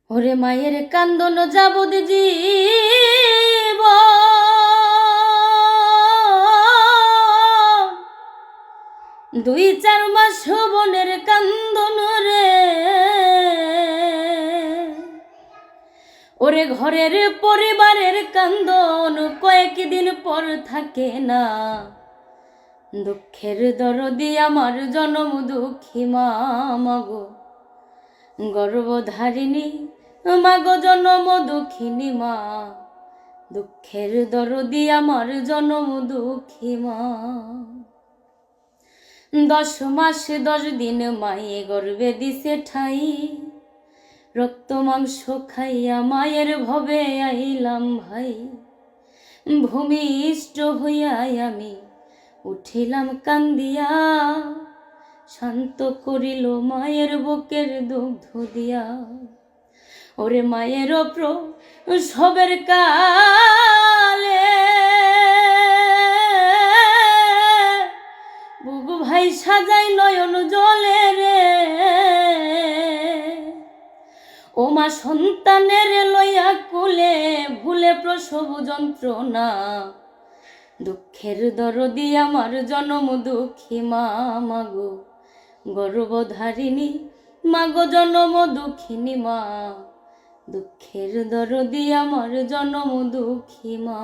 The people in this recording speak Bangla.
ওরে মায়ের কান্দন যাবদ জীব দুই চার মাস বনের কান্দন রে। ওরে ঘরের পরিবারের কান্দন কয়েকদিন পর থাকে না। দুঃখের দরদি আমার জনম দুঃখী মা মাগো গর্ভধারিণী মাগো জনম দুঃখিনী মা। দুঃখের দরদি আমার জনম দুঃখী মা। 10 মাস 10 দিন মায়ে গর্ভে দিছে ঠাই। রক্ত মাংস খাইয়া মায়ের ভবে আইলাম ভাই। ভূমিষ্ঠ হইয়াই আমি উঠিলাম কান্দিয়া। শান্ত করিল মায়ের বুকের দুগ্ধ দিয়া। ওরে মায়ের প্রসবের কালে বুক ভাই সাজাই নয়ন জলে রে। ও মা সন্তানের লইয়া কুলে ভুলে প্রসব যন্ত্রণা। দুঃখের দরদি আমার জনম দুঃখী মা মাগো গর্ভধারিণী মাগো জনম দুঃখিনী মা। দুঃখের দরদি আমার জনম দুঃখী মা।